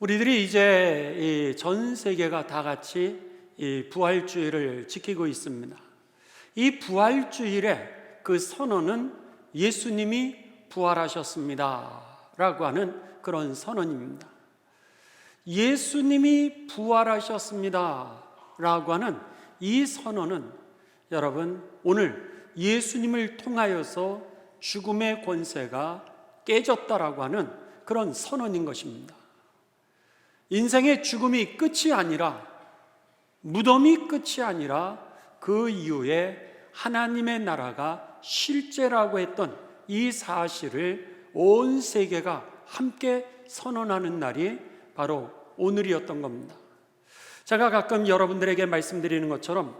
우리들이 이제 이 전 세계가 다 같이 이 부활주일을 지키고 있습니다. 이 부활주일의 그 선언은 예수님이 부활하셨습니다 라고 하는 그런 선언입니다. 예수님이 부활하셨습니다 라고 하는 이 선언은 여러분, 오늘 예수님을 통하여서 죽음의 권세가 깨졌다라고 하는 그런 선언인 것입니다. 인생의 죽음이 끝이 아니라, 무덤이 끝이 아니라 그 이후에 하나님의 나라가 실제라고 했던 이 사실을 온 세계가 함께 선언하는 날이 바로 오늘이었던 겁니다. 제가 가끔 여러분들에게 말씀드리는 것처럼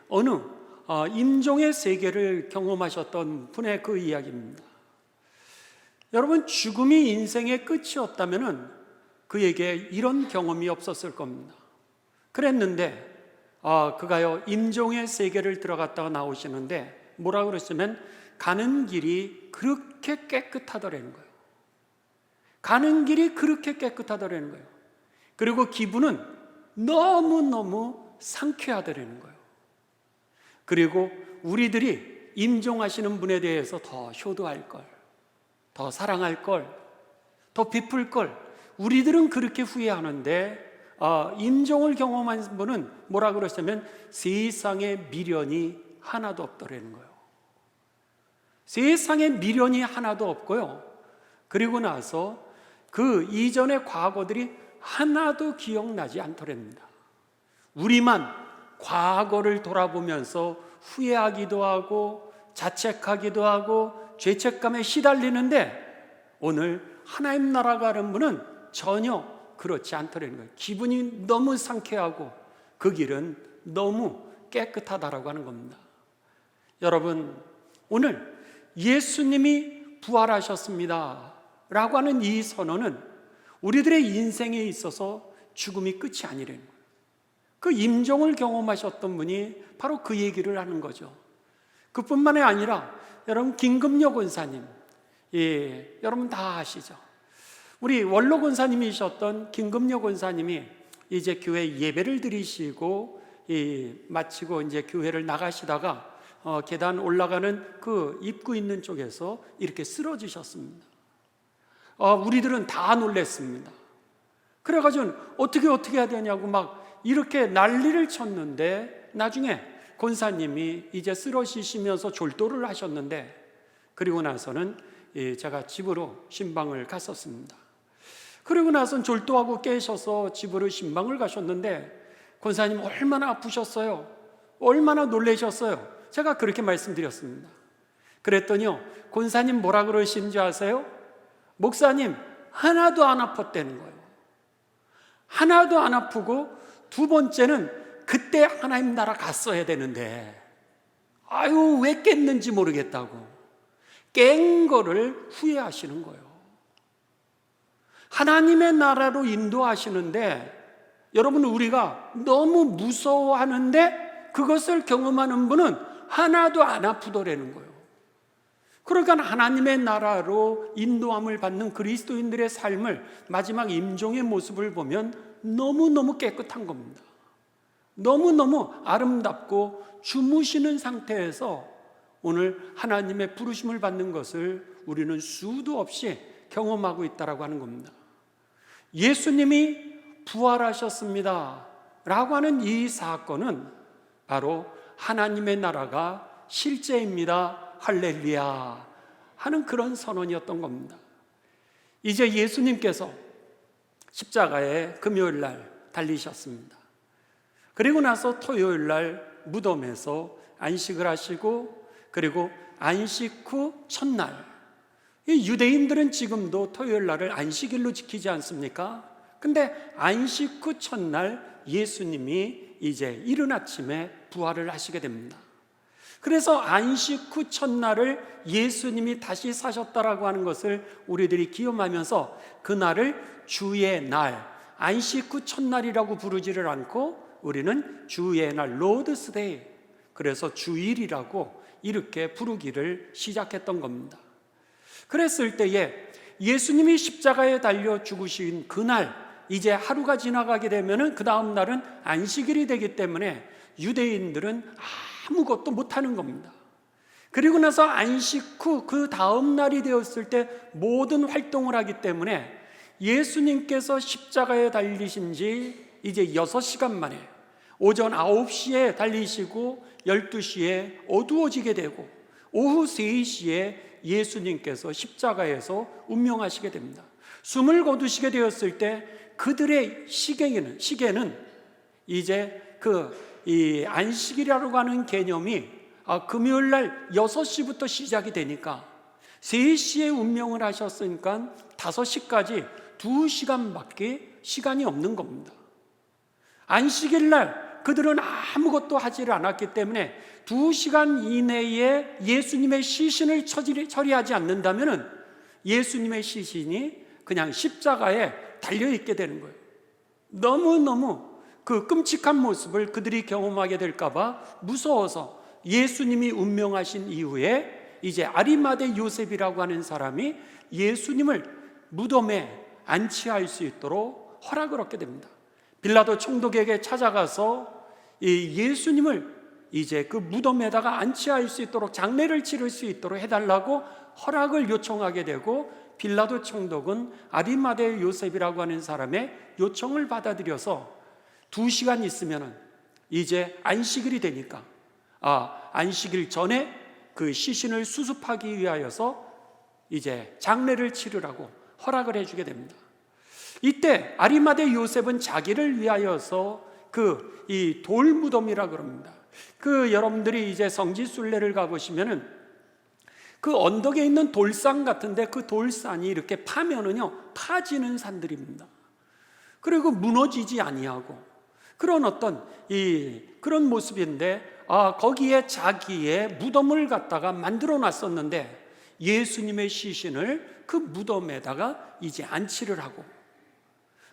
어느 임종의 세계를 경험하셨던 분의 그 이야기입니다. 여러분, 죽음이 인생의 끝이었다면 그에게 이런 경험이 없었을 겁니다. 그랬는데 그가요 임종의 세계를 들어갔다가 나오시는데 뭐라고 그랬으면 가는 길이 그렇게 깨끗하더라는 거예요. 가는 길이 그렇게 깨끗하더라는 거예요. 그리고 기분은 너무너무 상쾌하더라는 거예요. 그리고 우리들이 임종하시는 분에 대해서 더 효도할 걸, 더 사랑할 걸, 더 베풀 걸, 우리들은 그렇게 후회하는데 임종을 경험한 분은 뭐라 그러시냐면 세상에 미련이 하나도 없더라는 거예요. 세상에 미련이 하나도 없고요, 그리고 나서 그 이전의 과거들이 하나도 기억나지 않더랍니다. 우리만 과거를 돌아보면서 후회하기도 하고 자책하기도 하고 죄책감에 시달리는데 오늘 하나님 나라 가는 분은 전혀 그렇지 않더라는 거예요. 기분이 너무 상쾌하고 그 길은 너무 깨끗하다라고 하는 겁니다. 여러분, 오늘 예수님이 부활하셨습니다 라고 하는 이 선언은 우리들의 인생에 있어서 죽음이 끝이 아니라는 거예요. 그 임종을 경험하셨던 분이 바로 그 얘기를 하는 거죠. 그뿐만이 아니라 여러분, 김금녀 권사님, 여러분 다 아시죠? 우리 원로 권사님이셨던 김금녀 권사님이 이제 교회 예배를 드리시고 마치고 이제 교회를 나가시다가 계단 올라가는 그 입구 있는 쪽에서 이렇게 쓰러지셨습니다. 우리들은 다 놀랬습니다. 그래가지고 어떻게 해야 되냐고 막 이렇게 난리를 쳤는데 나중에 권사님이 이제 쓰러지시면서 졸도를 하셨는데, 그리고 나서는 제가 집으로 신방을 갔었습니다. 그리고 나서는 졸도하고 깨셔서 집으로 신방을 가셨는데 권사님 얼마나 아프셨어요? 얼마나 놀라셨어요? 제가 그렇게 말씀드렸습니다. 그랬더니요, 권사님 뭐라 그러시는지 아세요? 목사님, 하나도 안 아팠다는 거예요. 하나도 안 아프고, 두 번째는 그때 하나님 나라 갔어야 되는데 왜 깼는지 모르겠다고 깬 거를 후회하시는 거예요. 하나님의 나라로 인도하시는데 여러분, 우리가 너무 무서워하는데 그것을 경험하는 분은 하나도 안 아프더라는 거예요. 그러니까 하나님의 나라로 인도함을 받는 그리스도인들의 삶을 마지막 임종의 모습을 보면 너무너무 깨끗한 겁니다. 너무너무 아름답고 주무시는 상태에서 오늘 하나님의 부르심을 받는 것을 우리는 수도 없이 경험하고 있다고 하는 겁니다. 예수님이 부활하셨습니다 라고 하는 이 사건은 바로 하나님의 나라가 실제입니다, 할렐루야 하는 그런 선언이었던 겁니다. 이제 예수님께서 십자가에 금요일 날 달리셨습니다. 그리고 나서 토요일 날 무덤에서 안식을 하시고, 그리고 안식 후 첫날, 이 유대인들은 지금도 토요일 날을 안식일로 지키지 않습니까? 근데 안식 후 첫날 예수님이 이제 이른 아침에 부활을 하시게 됩니다. 그래서 안식 후 첫날을 예수님이 다시 사셨다라고 하는 것을 우리들이 기억하면서 그날을 주의 날, 안식 후 첫날이라고 부르지를 않고 우리는 주의 날, 로드스 데이, 그래서 주일이라고 이렇게 부르기를 시작했던 겁니다. 그랬을 때에 예수님이 십자가에 달려 죽으신 그날, 이제 하루가 지나가게 되면은 그 다음 날은 안식일이 되기 때문에 유대인들은 아무것도 못하는 겁니다. 그리고 나서 안식 후 그 다음 날이 되었을 때 모든 활동을 하기 때문에 예수님께서 십자가에 달리신 지 이제 6시간 만에 오전 9시에 달리시고 12시에 어두워지게 되고 오후 3시에 예수님께서 십자가에서 운명하시게 됩니다. 숨을 거두시게 되었을 때 그들의 시계는 이제 이 안식일이라고 하는 개념이 금요일 날 6시부터 시작이 되니까 3시에 운명을 하셨으니까 5시까지 2시간밖에 시간이 없는 겁니다. 안식일 날 그들은 아무것도 하지를 않았기 때문에 2시간 이내에 예수님의 시신을 처리하지 않는다면 예수님의 시신이 그냥 십자가에 달려있게 되는 거예요. 너무너무 그 끔찍한 모습을 그들이 경험하게 될까봐 무서워서 예수님이 운명하신 이후에 이제 아리마대 요셉이라고 하는 사람이 예수님을 무덤에 안치할 수 있도록 허락을 얻게 됩니다. 빌라도 총독에게 찾아가서 이 예수님을 이제 그 무덤에다가 안치할 수 있도록 장례를 치를 수 있도록 해달라고 허락을 요청하게 되고 빌라도 총독은 아리마대 요셉이라고 하는 사람의 요청을 받아들여서 2시간 있으면 이제 안식일이 되니까 안식일 전에 그 시신을 수습하기 위하여서 이제 장례를 치르라고 허락을 해주게 됩니다. 이때 아리마대 요셉은 자기를 위하여서 이 돌무덤이라 그럽니다. 여러분들이 이제 성지순례를 가보시면은 그 언덕에 있는 돌산 같은데 그 돌산이 이렇게 파면은요 파지는 산들입니다. 그리고 무너지지 아니하고 그런 그런 모습인데 거기에 자기의 무덤을 갖다가 만들어 놨었는데 예수님의 시신을 그 무덤에다가 이제 안치를 하고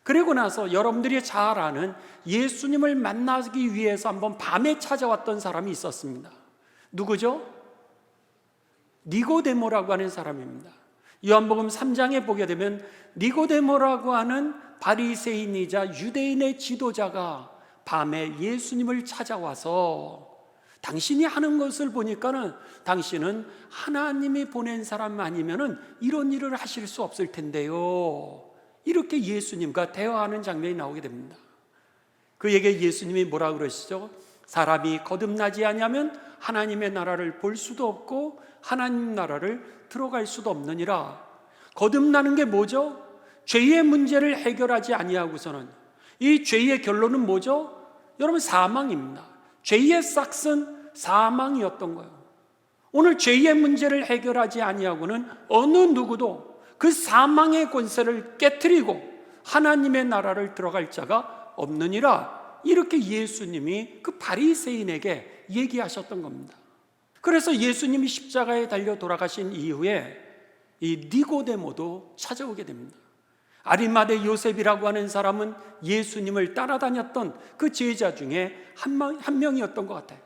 그리고 나서 여러분들이 잘 아는 예수님을 만나기 위해서 한번 밤에 찾아왔던 사람이 있었습니다. 누구죠? 니고데모라고 하는 사람입니다. 요한복음 3장에 보게 되면 니고데모라고 하는 바리새인이자 유대인의 지도자가 밤에 예수님을 찾아와서 당신이 하는 것을 보니까는 당신은 하나님이 보낸 사람 아니면은 이런 일을 하실 수 없을 텐데요. 이렇게 예수님과 대화하는 장면이 나오게 됩니다. 그에게 예수님이 뭐라 그러시죠? 사람이 거듭나지 아니하면 하나님의 나라를 볼 수도 없고 하나님 나라를 들어갈 수도 없느니라. 거듭나는 게 뭐죠? 죄의 문제를 해결하지 아니하고서는 이 죄의 결론은 뭐죠? 여러분 사망입니다. 죄의 싹은 사망이었던 거예요. 오늘 죄의 문제를 해결하지 아니하고는 어느 누구도 그 사망의 권세를 깨트리고 하나님의 나라를 들어갈 자가 없느니라. 이렇게 예수님이 그 바리새인에게 얘기하셨던 겁니다. 그래서 예수님이 십자가에 달려 돌아가신 이후에 이 니고데모도 찾아오게 됩니다. 아리마대 요셉이라고 하는 사람은 예수님을 따라다녔던 그 제자 중에 한 명이었던 것 같아요.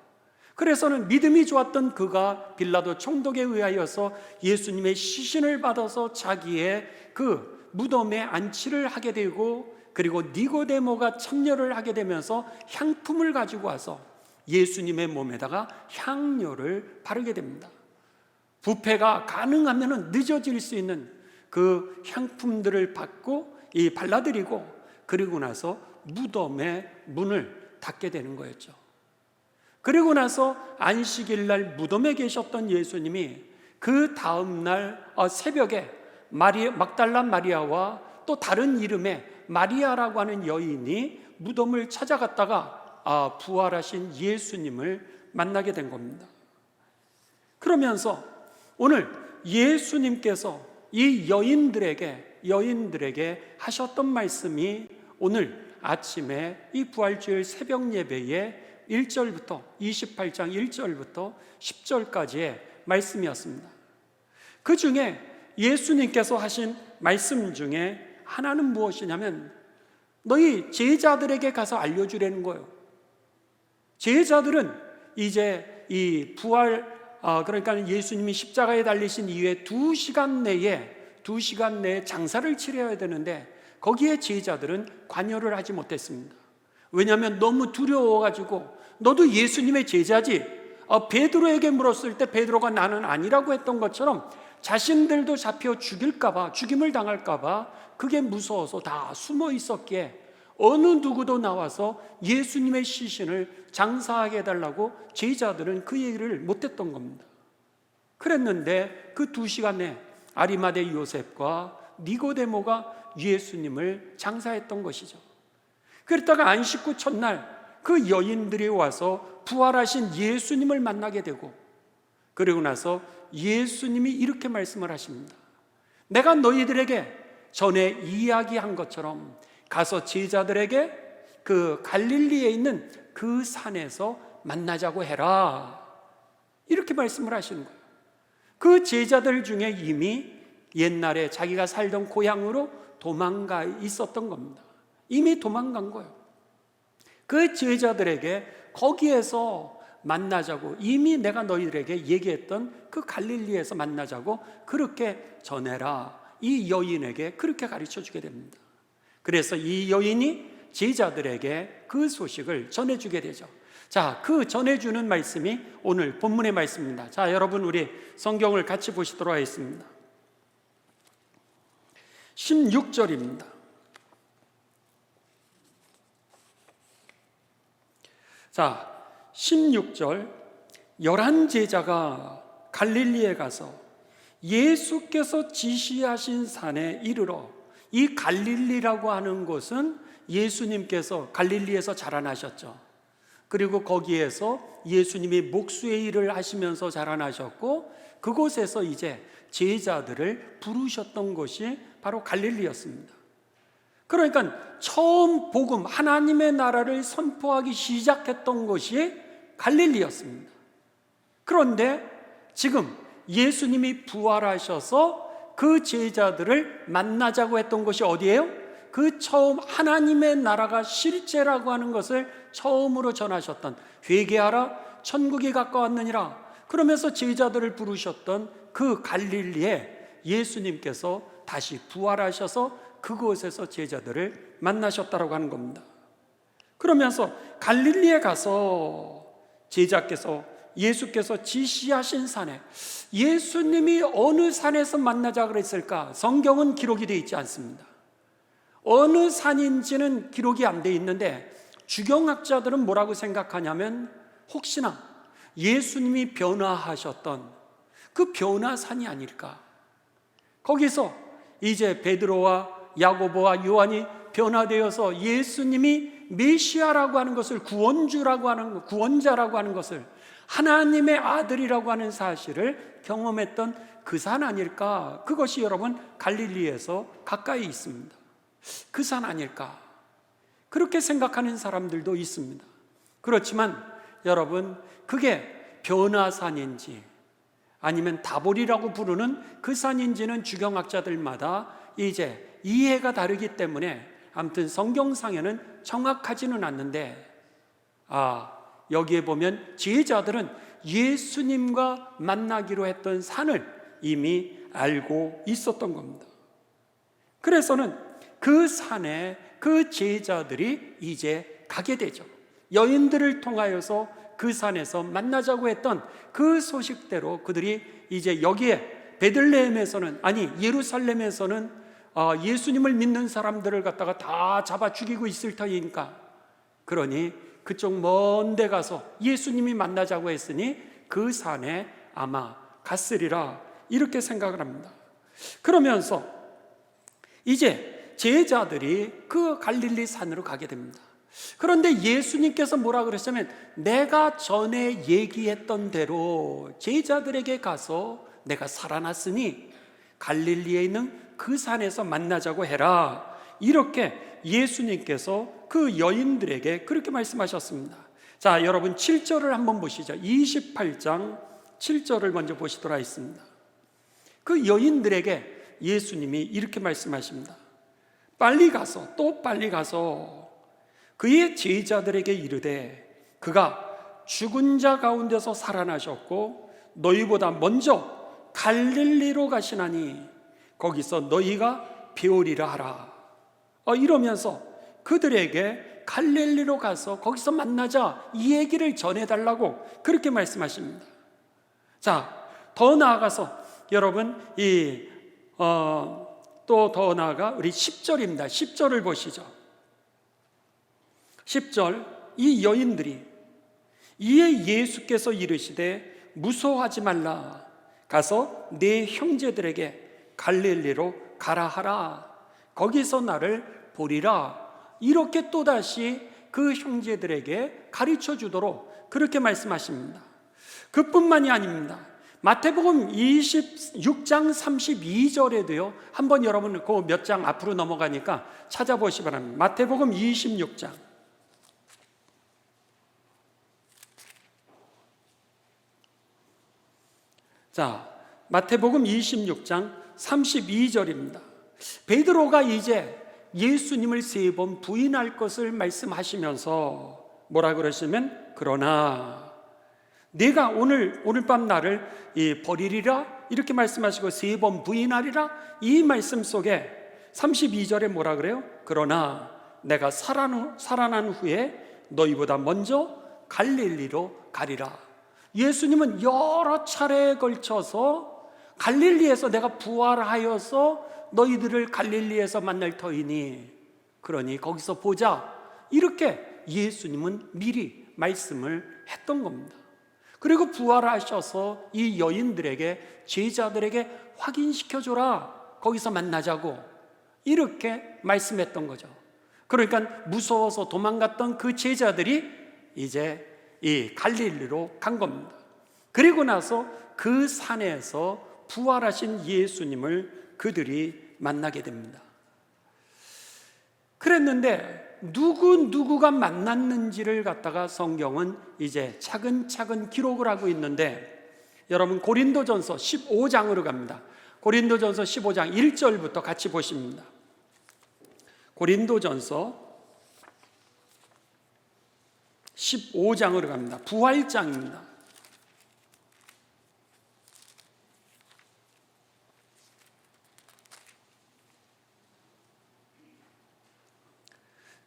그래서는 믿음이 좋았던 그가 빌라도 총독에 의하여서 예수님의 시신을 받아서 자기의 그 무덤에 안치를 하게 되고 그리고 니고데모가 참여를 하게 되면서 향품을 가지고 와서 예수님의 몸에다가 향료를 바르게 됩니다. 부패가 가능하면 늦어질 수 있는 그 향품들을 받고 발라드리고 그리고 나서 무덤의 문을 닫게 되는 거였죠. 그리고 나서 안식일 날 무덤에 계셨던 예수님이 그 다음 날 새벽에 막달라 마리아와 또 다른 이름의 마리아라고 하는 여인이 무덤을 찾아갔다가 부활하신 예수님을 만나게 된 겁니다. 그러면서 오늘 예수님께서 이 여인들에게 하셨던 말씀이 오늘 아침에 이 부활주일 새벽 예배에 1절부터 28장 1절부터 10절까지의 말씀이었습니다. 그 중에 예수님께서 하신 말씀 중에 하나는 무엇이냐면 너희 제자들에게 가서 알려주라는 거예요. 제자들은 이제 이 부활 그러니까 예수님이 십자가에 달리신 이후에 2시간 내에 2시간 내에 장사를 치러야 되는데 거기에 제자들은 관여를 하지 못했습니다. 왜냐하면 너무 두려워가지고 너도 예수님의 제자지, 베드로에게 물었을 때 베드로가 나는 아니라고 했던 것처럼 자신들도 잡혀 죽일까봐, 죽임을 당할까봐 그게 무서워서 다 숨어 있었기에 어느 누구도 나와서 예수님의 시신을 장사하게 해달라고 제자들은 그 얘기를 못했던 겁니다. 그랬는데 그 2시간 내에 아리마대 요셉과 니고데모가 예수님을 장사했던 것이죠. 그랬다가 안식 후 첫날 그 여인들이 와서 부활하신 예수님을 만나게 되고, 그리고 나서 예수님이 이렇게 말씀을 하십니다. 내가 너희들에게 전에 이야기한 것처럼 가서 제자들에게 그 갈릴리에 있는 그 산에서 만나자고 해라, 이렇게 말씀을 하시는 거예요. 그 제자들 중에 이미 옛날에 자기가 살던 고향으로 도망가 있었던 겁니다. 이미 도망간 거예요. 그 제자들에게 거기에서 만나자고, 이미 내가 너희들에게 얘기했던 그 갈릴리에서 만나자고 그렇게 전해라, 이 여인에게 그렇게 가르쳐 주게 됩니다. 그래서 이 여인이 제자들에게 그 소식을 전해주게 되죠. 자, 그 전해주는 말씀이 오늘 본문의 말씀입니다. 자, 여러분 우리 성경을 같이 보시도록 하겠습니다. 16절입니다. 자, 16절 11제자가 갈릴리에 가서 예수께서 지시하신 산에 이르러, 이 갈릴리라고 하는 곳은 예수님께서 갈릴리에서 자라나셨죠. 그리고 거기에서 예수님이 목수의 일을 하시면서 자라나셨고, 그곳에서 이제 제자들을 부르셨던 곳이 바로 갈릴리였습니다. 그러니까 처음 복음, 하나님의 나라를 선포하기 시작했던 곳이 갈릴리였습니다. 그런데 지금 예수님이 부활하셔서 그 제자들을 만나자고 했던 곳이 어디예요? 그 처음 하나님의 나라가 실제라고 하는 것을 처음으로 전하셨던, 회개하라 천국이 가까웠느니라 그러면서 제자들을 부르셨던 그 갈릴리에 예수님께서 다시 부활하셔서 그곳에서 제자들을 만나셨다고 하는 겁니다. 그러면서 갈릴리에 가서 예수께서 지시하신 산에, 예수님이 어느 산에서 만나자 그랬을까? 성경은 기록이 되어 있지 않습니다. 어느 산인지는 기록이 안 되어 있는데 주경학자들은 뭐라고 생각하냐면, 혹시나 예수님이 변화하셨던 그 변화산이 아닐까. 거기서 이제 베드로와 야고보와 요한이 변화되어서 예수님이 메시아라고 하는 것을, 구원주라고 하는, 구원자라고 하는 것을, 하나님의 아들이라고 하는 사실을 경험했던 그 산 아닐까. 그것이 여러분 갈릴리에서 가까이 있습니다. 그 산 아닐까, 그렇게 생각하는 사람들도 있습니다. 그렇지만 여러분, 그게 변화산인지 아니면 다볼이라고 부르는 그 산인지는 주경학자들마다 이제 이해가 다르기 때문에 아무튼 성경상에는 정확하지는 않는데, 여기에 보면 제자들은 예수님과 만나기로 했던 산을 이미 알고 있었던 겁니다. 그래서는 그 산에 그 제자들이 이제 가게 되죠. 여인들을 통하여서 그 산에서 만나자고 했던 그 소식대로 그들이 이제 여기에 베들레헴에서는, 아니 예루살렘에서는 예수님을 믿는 사람들을 갖다가 다 잡아 죽이고 있을 터이니까, 그러니 그쪽 먼 데 가서 예수님이 만나자고 했으니 그 산에 아마 갔으리라, 이렇게 생각을 합니다. 그러면서 이제 제자들이 그 갈릴리 산으로 가게 됩니다. 그런데 예수님께서 뭐라 그러셨냐면, 내가 전에 얘기했던 대로 제자들에게 가서 내가 살아났으니 갈릴리에 있는 그 산에서 만나자고 해라, 이렇게 예수님께서 그 여인들에게 그렇게 말씀하셨습니다. 자, 여러분 7절을 한번 보시죠. 28장 7절을 먼저 보시도록 하겠습니다. 그 여인들에게 예수님이 이렇게 말씀하십니다. 빨리 가서, 또 빨리 가서 그의 제자들에게 이르되, 그가 죽은 자 가운데서 살아나셨고 너희보다 먼저 갈릴리로 가시나니 거기서 너희가 배우리라 하라. 이러면서 그들에게 갈릴리로 가서 거기서 만나자 이 얘기를 전해달라고 그렇게 말씀하십니다. 자, 더 나아가서 여러분 또 더 나아가 우리 10절입니다. 10절을 보시죠. 10절, 이 여인들이 이에 예수께서 이르시되 무서워하지 말라. 가서 네 형제들에게 갈릴리로 가라 하라. 거기서 나를 보리라. 이렇게 또다시 그 형제들에게 가르쳐 주도록 그렇게 말씀하십니다. 그뿐만이 아닙니다. 마태복음 26장 32절에도요. 한번 여러분 그 몇 장 앞으로 넘어가니까 찾아보시 바랍니다. 마태복음 26장. 자, 마태복음 26장 32절입니다. 베드로가 이제 예수님을 3번 부인할 것을 말씀하시면서 뭐라 그러시면 그러나 내가 오늘 밤 나를 버리리라 이렇게 말씀하시고 3번 부인하리라 이 말씀 속에 32절에 뭐라 그래요? 그러나 내가 살아난 후에 너희보다 먼저 갈릴리로 가리라. 예수님은 여러 차례에 걸쳐서 갈릴리에서 내가 부활하여서 너희들을 갈릴리에서 만날 터이니 그러니 거기서 보자 이렇게 예수님은 미리 말씀을 했던 겁니다. 그리고 부활하셔서 이 여인들에게 제자들에게 확인시켜줘라. 거기서 만나자고 이렇게 말씀했던 거죠. 그러니까 무서워서 도망갔던 그 제자들이 이제 이 갈릴리로 간 겁니다. 그리고 나서 그 산에서 부활하신 예수님을 그들이 만나게 됩니다. 그랬는데 누구가 만났는지를 갖다가 성경은 이제 차근차근 기록을 하고 있는데 여러분 고린도전서 15장으로 갑니다. 고린도전서 15장 1절부터 같이 보십니다. 고린도전서 15장으로 갑니다. 부활장입니다.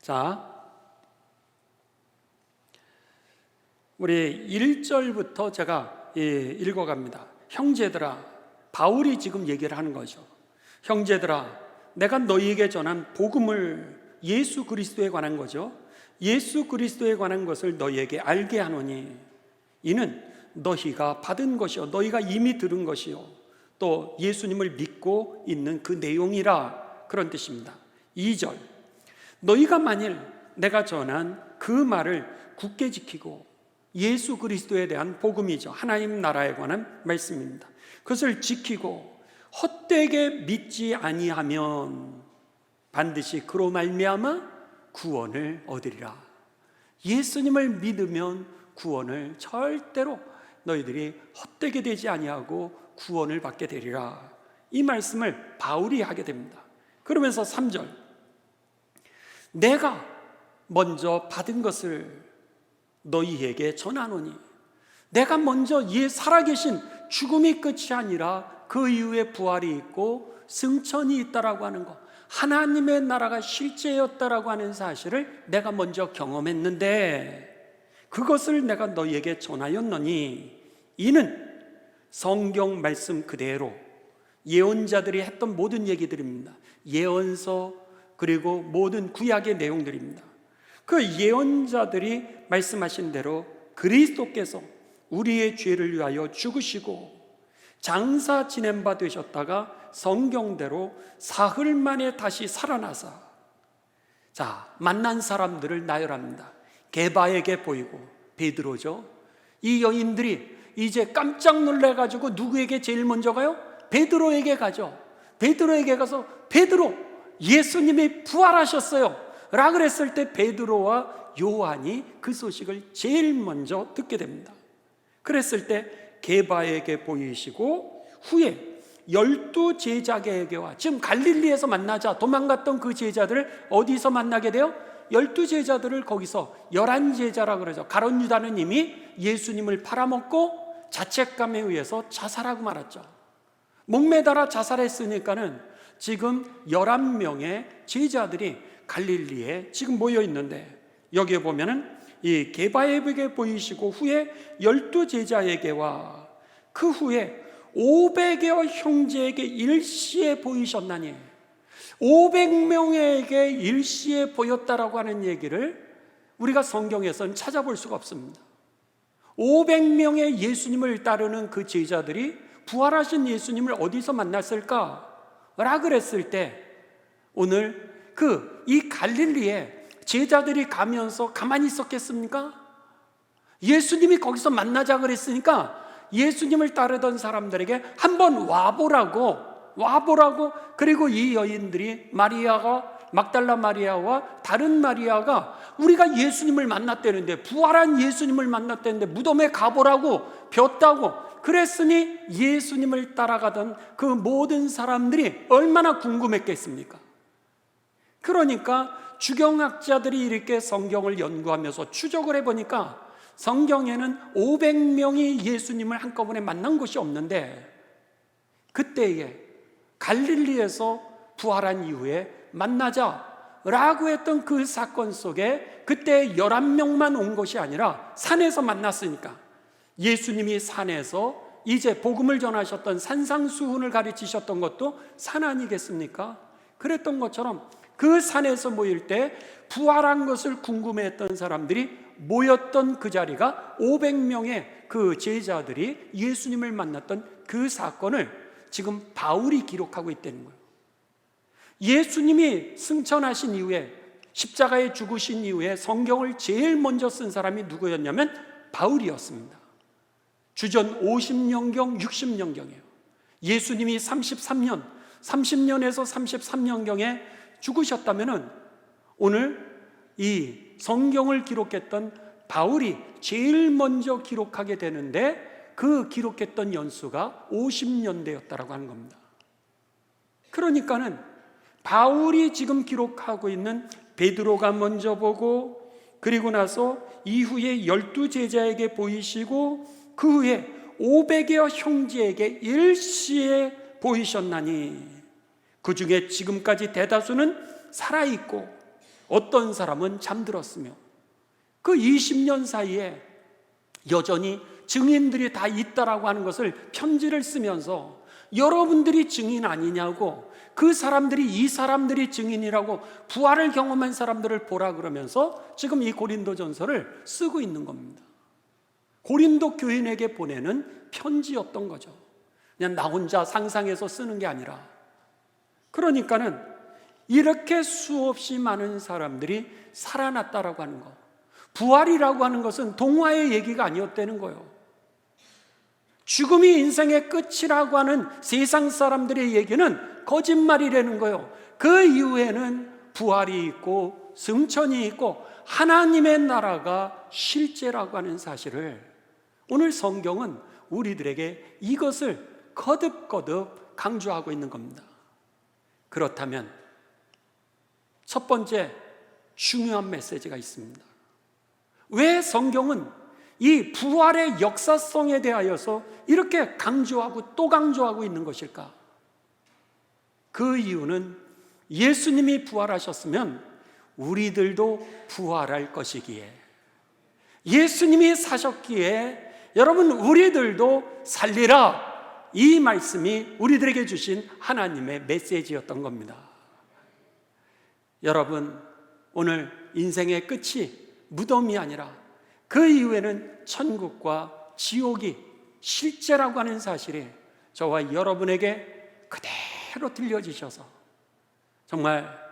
자, 우리 1절부터 제가 읽어갑니다. 형제들아, 바울이 지금 얘기를 하는 거죠. 형제들아, 내가 너희에게 전한 복음을 예수 그리스도에 관한 거죠. 예수 그리스도에 관한 것을 너희에게 알게 하노니 이는 너희가 받은 것이요 너희가 이미 들은 것이요 또 예수님을 믿고 있는 그 내용이라 그런 뜻입니다. 2절, 너희가 만일 내가 전한 그 말을 굳게 지키고 예수 그리스도에 대한 복음이죠. 하나님 나라에 관한 말씀입니다. 그것을 지키고 헛되게 믿지 아니하면 반드시 그로 말미암아 구원을 얻으리라. 예수님을 믿으면 구원을 절대로 너희들이 헛되게 되지 아니하고 구원을 받게 되리라. 이 말씀을 바울이 하게 됩니다. 그러면서 3절, 내가 먼저 받은 것을 너희에게 전하노니 내가 먼저 살아계신 죽음이 끝이 아니라 그 이후에 부활이 있고 승천이 있다라고 하는 것, 하나님의 나라가 실제였다라고 하는 사실을 내가 먼저 경험했는데 그것을 내가 너희에게 전하였노니 이는 성경 말씀 그대로 예언자들이 했던 모든 얘기들입니다. 예언서 그리고 모든 구약의 내용들입니다. 그 예언자들이 말씀하신 대로 그리스도께서 우리의 죄를 위하여 죽으시고 장사 지낸 바 되셨다가 성경대로 사흘 만에 다시 살아나사 만난 사람들을 나열합니다. 게바에게 보이고 베드로죠. 이 여인들이 이제 깜짝 놀라가지고 누구에게 제일 먼저 가요? 베드로에게 가죠. 베드로에게 가서 베드로 예수님이 부활하셨어요 라 그랬을 때 베드로와 요한이 그 소식을 제일 먼저 듣게 됩니다. 그랬을 때 게바에게 보이시고 후에 12 제자에게와 지금 갈릴리에서 만나자 도망갔던 그 제자들을 어디서 만나게 돼요? 12 제자들을 거기서 11 제자라 그러죠. 가룟 유다는 이미 예수님을 팔아먹고 자책감에 의해서 자살하고 말았죠. 목매달아 자살했으니까는 지금 11명의 제자들이 갈릴리에 지금 모여 있는데, 여기에 보면은 이 게바에게 보이시고 후에 12제자에게와 그 후에 500여 형제에게 일시에 보이셨나니, 500명에게 일시에 보였다라고 하는 얘기를 우리가 성경에서는 찾아볼 수가 없습니다. 500명의 예수님을 따르는 그 제자들이 부활하신 예수님을 어디서 만났을까? 라 그랬을 때, 오늘 이 갈릴리에 제자들이 가면서 가만히 있었겠습니까? 예수님이 거기서 만나자 그랬으니까 예수님을 따르던 사람들에게 한번 와보라고, 그리고 이 여인들이 막달라 마리아와 다른 마리아가 우리가 예수님을 만났다는데, 부활한 예수님을 만났다는데 무덤에 가보라고 폈다고 그랬으니 예수님을 따라가던 그 모든 사람들이 얼마나 궁금했겠습니까? 그러니까 주경학자들이 이렇게 성경을 연구하면서 추적을 해보니까 성경에는 500명이 예수님을 한꺼번에 만난 것이 없는데, 그때에 갈릴리에서 부활한 이후에 만나자라고 했던 그 사건 속에 그때 11명만 온 것이 아니라 산에서 만났으니까, 예수님이 산에서 이제 복음을 전하셨던 산상수훈을 가르치셨던 것도 산 아니겠습니까? 그랬던 것처럼 그 산에서 모일 때 부활한 것을 궁금해했던 사람들이 모였던 그 자리가 500명의 그 제자들이 예수님을 만났던 그 사건을 지금 바울이 기록하고 있다는 거예요. 예수님이 승천하신 이후에, 십자가에 죽으신 이후에 성경을 제일 먼저 쓴 사람이 누구였냐면 바울이었습니다. 주전 50년경, 60년경이에요. 예수님이 30년에서 33년경에 죽으셨다면 오늘 이 성경을 기록했던 바울이 제일 먼저 기록하게 되는데, 그 기록했던 연수가 50년대였다라고 하는 겁니다. 그러니까는 바울이 지금 기록하고 있는 베드로가 먼저 보고, 그리고 나서 이후에 12제자에게 보이시고 그 후에 500여 형제에게 일시에 보이셨나니, 그 중에 지금까지 대다수는 살아있고 어떤 사람은 잠들었으며, 그 20년 사이에 여전히 증인들이 다 있다라고 하는 것을 편지를 쓰면서 여러분들이 증인 아니냐고, 그 사람들이 이 사람들이 증인이라고 부활을 경험한 사람들을 보라 그러면서 지금 이 고린도전서를 쓰고 있는 겁니다. 고린도 교인에게 보내는 편지였던 거죠. 그냥 나 혼자 상상해서 쓰는 게 아니라. 그러니까는 이렇게 수없이 많은 사람들이 살아났다라고 하는 거, 부활이라고 하는 것은 동화의 얘기가 아니었다는 거예요. 죽음이 인생의 끝이라고 하는 세상 사람들의 얘기는 거짓말이라는 거예요. 그 이후에는 부활이 있고 승천이 있고 하나님의 나라가 실제라고 하는 사실을 오늘 성경은 우리들에게 이것을 거듭거듭 강조하고 있는 겁니다. 그렇다면 첫 번째 중요한 메시지가 있습니다. 왜 성경은 이 부활의 역사성에 대하여서 이렇게 강조하고 또 강조하고 있는 것일까? 그 이유는 예수님이 부활하셨으면 우리들도 부활할 것이기에, 예수님이 사셨기에 여러분 우리들도 살리라, 이 말씀이 우리들에게 주신 하나님의 메시지였던 겁니다. 여러분, 오늘 인생의 끝이 무덤이 아니라 그 이후에는 천국과 지옥이 실제라고 하는 사실이 저와 여러분에게 그대로 들려지셔서, 정말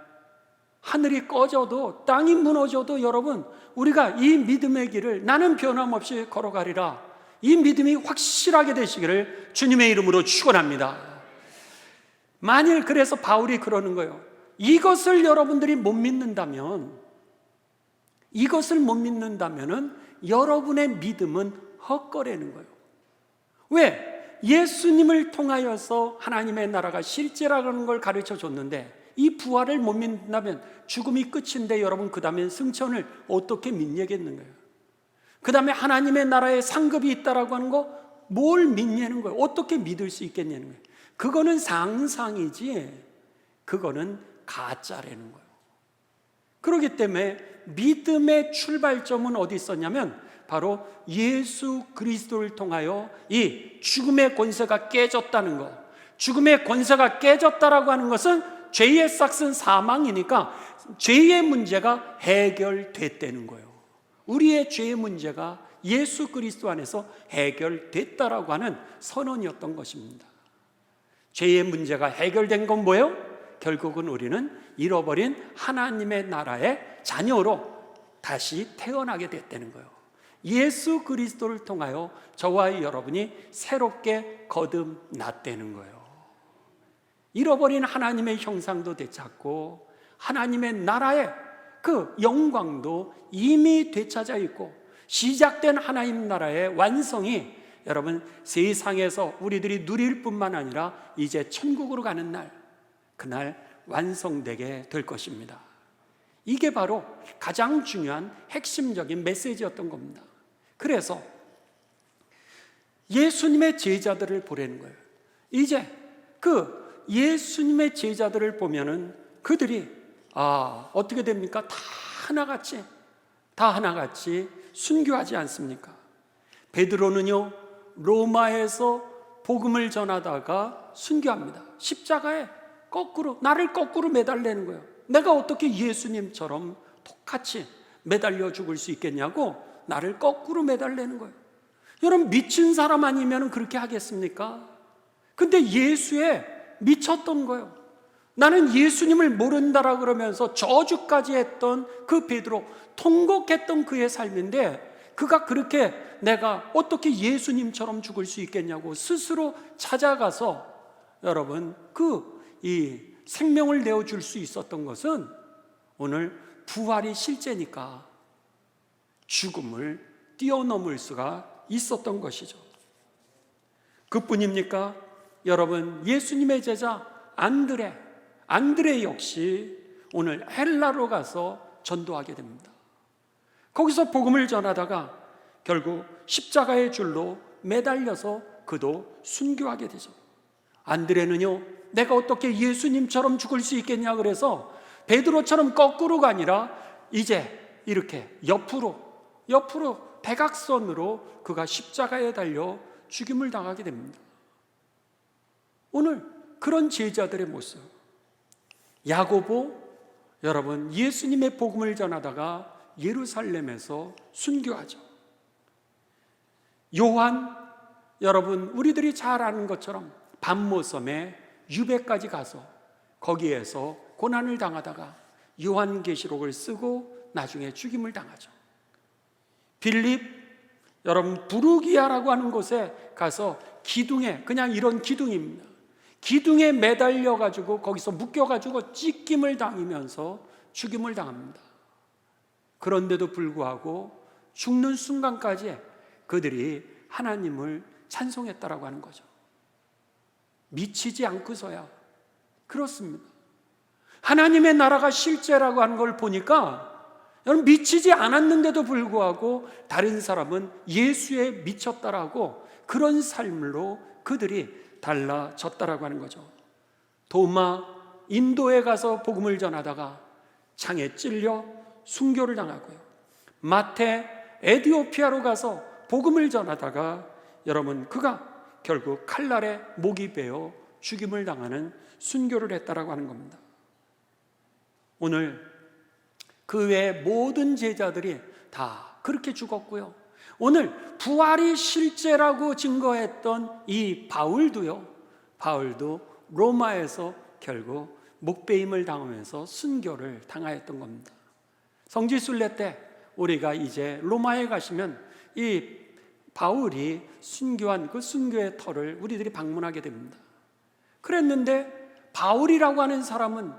하늘이 꺼져도 땅이 무너져도 여러분 우리가 이 믿음의 길을 나는 변함없이 걸어가리라, 이 믿음이 확실하게 되시기를 주님의 이름으로 축원합니다. 만일 그래서 바울이 그러는 거예요. 이것을 여러분들이 못 믿는다면, 이것을 못 믿는다면은 여러분의 믿음은 헛거라는 거예요. 왜? 예수님을 통하여서 하나님의 나라가 실제라는 걸 가르쳐 줬는데 이 부활을 못 믿는다면 죽음이 끝인데 여러분 그 다음엔 승천을 어떻게 믿냐겠는 거예요. 그 다음에 하나님의 나라에 상급이 있다라고 하는 거 뭘 믿냐는 거예요. 어떻게 믿을 수 있겠냐는 거예요. 그거는 상상이지 그거는 가짜라는 거예요. 그렇기 때문에 믿음의 출발점은 어디 있었냐면 바로 예수 그리스도를 통하여 이 죽음의 권세가 깨졌다는 것. 죽음의 권세가 깨졌다라고 하는 것은 죄의 삭은 사망이니까 죄의 문제가 해결됐다는 거예요. 우리의 죄의 문제가 예수 그리스도 안에서 해결됐다라고 하는 선언이었던 것입니다. 죄의 문제가 해결된 건 뭐예요? 결국은 우리는 잃어버린 하나님의 나라의 자녀로 다시 태어나게 됐다는 거예요. 예수 그리스도를 통하여 저와 여러분이 새롭게 거듭났다는 거예요. 잃어버린 하나님의 형상도 되찾고 하나님의 나라의 그 영광도 이미 되찾아 있고 시작된 하나님 나라의 완성이 여러분 세상에서 우리들이 누릴 뿐만 아니라 이제 천국으로 가는 날, 그날 완성되게 될 것입니다. 이게 바로 가장 중요한 핵심적인 메시지였던 겁니다. 그래서 예수님의 제자들을 보라는 거예요. 이제 그 예수님의 제자들을 보면은 그들이 어떻게 됩니까? 다 하나같이 순교하지 않습니까? 베드로는요 로마에서 복음을 전하다가 순교합니다. 십자가에 나를 거꾸로 매달리는 거예요. 내가 어떻게 예수님처럼 똑같이 매달려 죽을 수 있겠냐고 나를 거꾸로 매달리는 거예요. 여러분 미친 사람 아니면 그렇게 하겠습니까? 근데 예수에 미쳤던 거예요. 나는 예수님을 모른다라 그러면서 저주까지 했던 그 베드로, 통곡했던 그의 삶인데 그가 그렇게 내가 어떻게 예수님처럼 죽을 수 있겠냐고 스스로 찾아가서 여러분 이 생명을 내어줄 수 있었던 것은 오늘 부활이 실제니까 죽음을 뛰어넘을 수가 있었던 것이죠. 그뿐입니까? 여러분 예수님의 제자 안드레 역시 오늘 헬라로 가서 전도하게 됩니다. 거기서 복음을 전하다가 결국 십자가의 줄로 매달려서 그도 순교하게 되죠. 안드레는요 내가 어떻게 예수님처럼 죽을 수 있겠냐 그래서 베드로처럼 거꾸로가 아니라 이제 이렇게 옆으로 대각선으로 그가 십자가에 달려 죽임을 당하게 됩니다. 오늘 그런 제자들의 모습, 야고보 여러분 예수님의 복음을 전하다가 예루살렘에서 순교하죠. 요한 여러분 우리들이 잘 아는 것처럼 밤모섬에 유배까지 가서 거기에서 고난을 당하다가 요한계시록을 쓰고 나중에 죽임을 당하죠. 빌립 여러분 부르기아라고 하는 곳에 가서 기둥에, 그냥 이런 기둥입니다, 기둥에 매달려 가지고 거기서 묶여 가지고 찢김을 당하면서 죽임을 당합니다. 그런데도 불구하고 죽는 순간까지 그들이 하나님을 찬송했다라고 하는 거죠. 미치지 않고서야. 그렇습니다. 하나님의 나라가 실제라고 하는 걸 보니까 여러분 미치지 않았는데도 불구하고 다른 사람은 예수에 미쳤다라고 그런 삶으로 그들이 달라졌다라고 하는 거죠. 도마 인도에 가서 복음을 전하다가 창에 찔려 순교를 당하고요. 마태 에티오피아로 가서 복음을 전하다가 여러분 그가 결국 칼날에 목이 베어 죽임을 당하는 순교를 했다라고 하는 겁니다. 오늘 그 외의 모든 제자들이 다 그렇게 죽었고요. 오늘 부활이 실제라고 증거했던 이 바울도 로마에서 결국 목베임을 당하면서 순교를 당하였던 겁니다. 성지순례 때 우리가 이제 로마에 가시면 이 바울이 순교한 그 순교의 터를 우리들이 방문하게 됩니다. 그랬는데 바울이라고 하는 사람은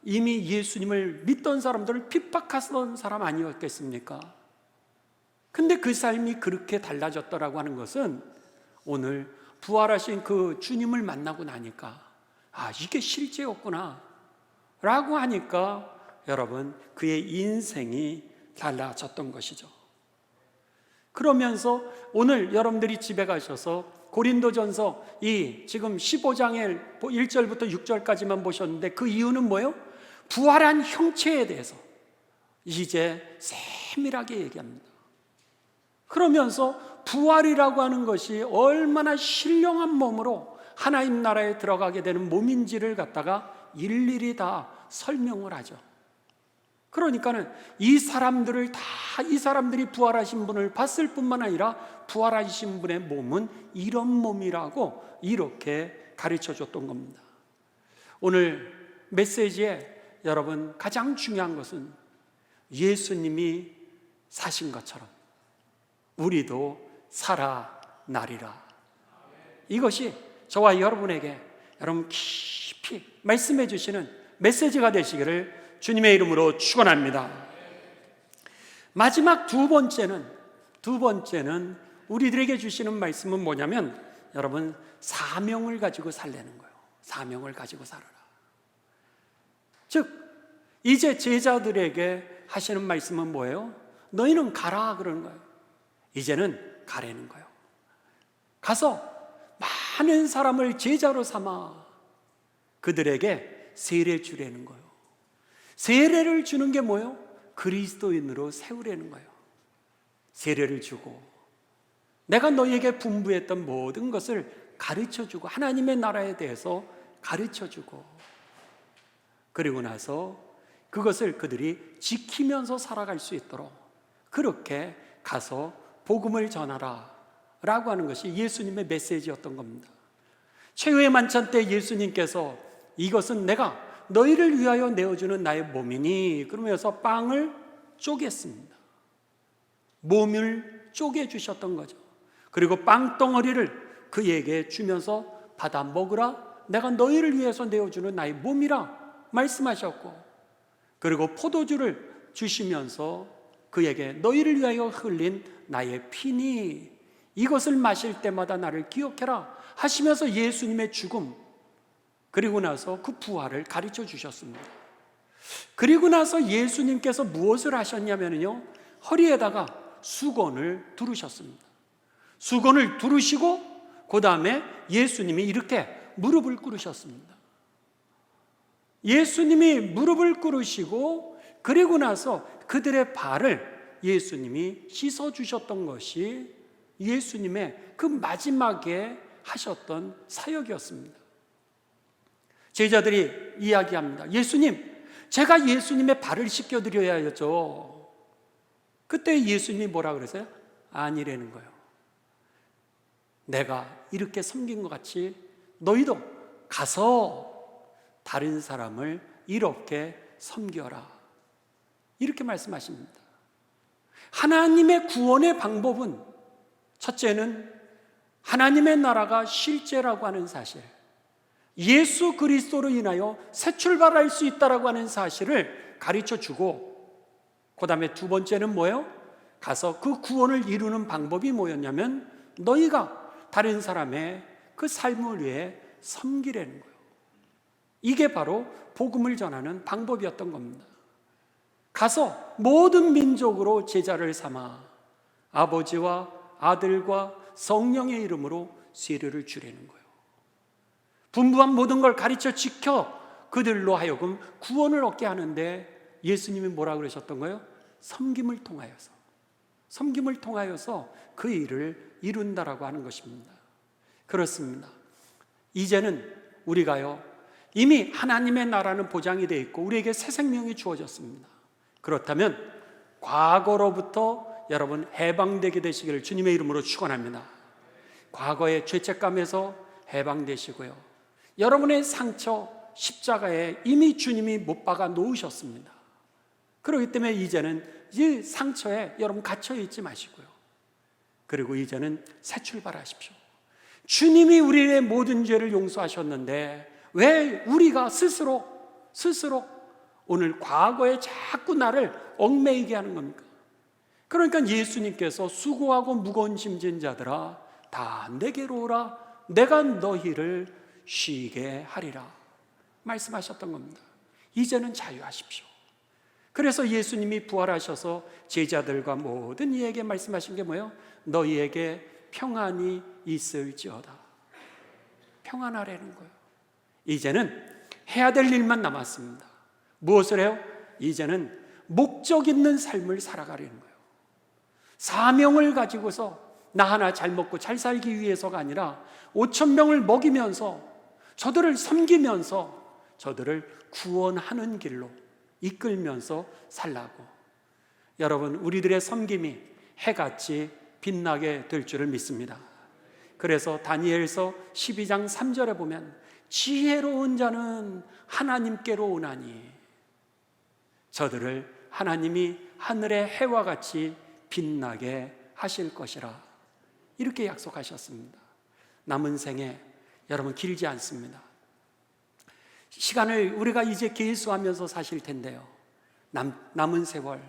이미 예수님을 믿던 사람들을 핍박하던 사람 아니었겠습니까? 근데 그 삶이 그렇게 달라졌다라고 하는 것은 오늘 부활하신 그 주님을 만나고 나니까 이게 실제였구나 라고 하니까 여러분 그의 인생이 달라졌던 것이죠. 그러면서 오늘 여러분들이 집에 가셔서 고린도전서 이 지금 15장의 1절부터 6절까지만 보셨는데 그 이유는 뭐예요? 부활한 형체에 대해서 이제 세밀하게 얘기합니다. 그러면서 부활이라고 하는 것이 얼마나 신령한 몸으로 하나님 나라에 들어가게 되는 몸인지를 갖다가 일일이 다 설명을 하죠. 그러니까는 이 사람들이 부활하신 분을 봤을 뿐만 아니라 부활하신 분의 몸은 이런 몸이라고 이렇게 가르쳐 줬던 겁니다. 오늘 메시지에 여러분 가장 중요한 것은 예수님이 사신 것처럼 우리도 살아나리라. 이것이 저와 여러분에게 여러분 깊이 말씀해 주시는 메시지가 되시기를 주님의 이름으로 축원합니다. 마지막 두 번째는 우리들에게 주시는 말씀은 뭐냐면 여러분 사명을 가지고 살라는 거예요. 사명을 가지고 살아라. 즉 이제 제자들에게 하시는 말씀은 뭐예요? 너희는 가라 그러는 거예요. 이제는 가라는 거예요. 가서 많은 사람을 제자로 삼아 그들에게 세례 주라는 거예요. 세례를 주는 게 뭐예요? 그리스도인으로 세우라는 거예요. 세례를 주고 내가 너희에게 분부했던 모든 것을 가르쳐주고 하나님의 나라에 대해서 가르쳐주고 그리고 나서 그것을 그들이 지키면서 살아갈 수 있도록 그렇게 가서 복음을 전하라 라고 하는 것이 예수님의 메시지였던 겁니다. 최후의 만찬 때 예수님께서 이것은 내가 너희를 위하여 내어주는 나의 몸이니 그러면서 빵을 쪼갰습니다. 몸을 쪼개주셨던 거죠. 그리고 빵덩어리를 그에게 주면서 받아 먹으라, 내가 너희를 위해서 내어주는 나의 몸이라 말씀하셨고, 그리고 포도주를 주시면서 그에게 너희를 위하여 흘린 나의 피니 이것을 마실 때마다 나를 기억해라 하시면서 예수님의 죽음 그리고 나서 그 부활을 가르쳐 주셨습니다. 그리고 나서 예수님께서 무엇을 하셨냐면요, 허리에다가 수건을 두르셨습니다. 수건을 두르시고 그 다음에 예수님이 이렇게 무릎을 꿇으셨습니다. 예수님이 무릎을 꿇으시고 그리고 나서 그들의 발을 예수님이 씻어주셨던 것이 예수님의 그 마지막에 하셨던 사역이었습니다. 제자들이 이야기합니다. 예수님, 제가 예수님의 발을 씻겨드려야죠. 그때 예수님이 뭐라 그러세요? 아니라는 거예요. 내가 이렇게 섬긴 것 같이 너희도 가서 다른 사람을 이렇게 섬겨라. 이렇게 말씀하십니다. 하나님의 구원의 방법은 첫째는 하나님의 나라가 실제라고 하는 사실, 예수 그리스도로 인하여 새 출발할 수 있다라고 하는 사실을 가르쳐 주고, 그 다음에 두 번째는 뭐예요? 가서 그 구원을 이루는 방법이 뭐였냐면 너희가 다른 사람의 그 삶을 위해 섬기라는 거예요. 이게 바로 복음을 전하는 방법이었던 겁니다. 가서 모든 민족으로 제자를 삼아 아버지와 아들과 성령의 이름으로 세례를 주라는 거예요. 분부한 모든 걸 가르쳐 지켜 그들로 하여금 구원을 얻게 하는데 예수님이 뭐라 그러셨던 거예요? 섬김을 통하여서 그 일을 이룬다라고 하는 것입니다. 그렇습니다. 이제는 우리가요, 이미 하나님의 나라는 보장이 되어 있고 우리에게 새 생명이 주어졌습니다. 그렇다면 과거로부터 여러분 해방되게 되시기를 주님의 이름으로 축원합니다. 과거의 죄책감에서 해방되시고요, 여러분의 상처 십자가에 이미 주님이 못 박아 놓으셨습니다. 그렇기 때문에 이제는 이 상처에 여러분 갇혀 있지 마시고요, 그리고 이제는 새 출발하십시오. 주님이 우리의 모든 죄를 용서하셨는데 왜 우리가 스스로 오늘 과거에 자꾸 나를 얽매이게 하는 겁니까? 그러니까 예수님께서 수고하고 무거운 짐진 자들아 다 내게로 오라, 내가 너희를 쉬게 하리라 말씀하셨던 겁니다. 이제는 자유하십시오. 그래서 예수님이 부활하셔서 제자들과 모든 이에게 말씀하신 게 뭐예요? 너희에게 평안이 있을지어다. 평안하라는 거예요. 이제는 해야 될 일만 남았습니다. 무엇을 해요? 이제는 목적 있는 삶을 살아가려는 거예요. 사명을 가지고서 나 하나 잘 먹고 잘 살기 위해서가 아니라 5,000명을 먹이면서 저들을 섬기면서 저들을 구원하는 길로 이끌면서 살라고. 여러분, 우리들의 섬김이 해같이 빛나게 될 줄을 믿습니다. 그래서 다니엘서 12장 3절에 보면 지혜로운 자는 하나님께로 오나니 저들을 하나님이 하늘의 해와 같이 빛나게 하실 것이라, 이렇게 약속하셨습니다. 남은 생에 여러분 길지 않습니다. 시간을 우리가 이제 계수하면서 사실 텐데요, 남은 세월,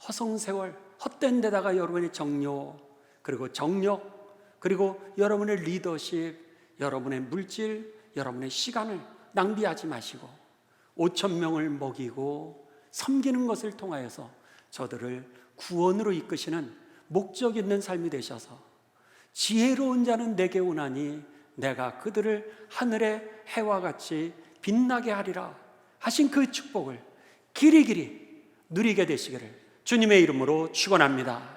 허송세월, 헛된 데다가 여러분의 정료, 그리고 정력, 그리고 여러분의 리더십, 여러분의 물질, 여러분의 시간을 낭비하지 마시고 5,000명을 먹이고 섬기는 것을 통하여서 저들을 구원으로 이끄시는 목적 있는 삶이 되셔서 지혜로운 자는 내게 오나니 내가 그들을 하늘의 해와 같이 빛나게 하리라 하신 그 축복을 길이길이 누리게 되시기를 주님의 이름으로 축원합니다.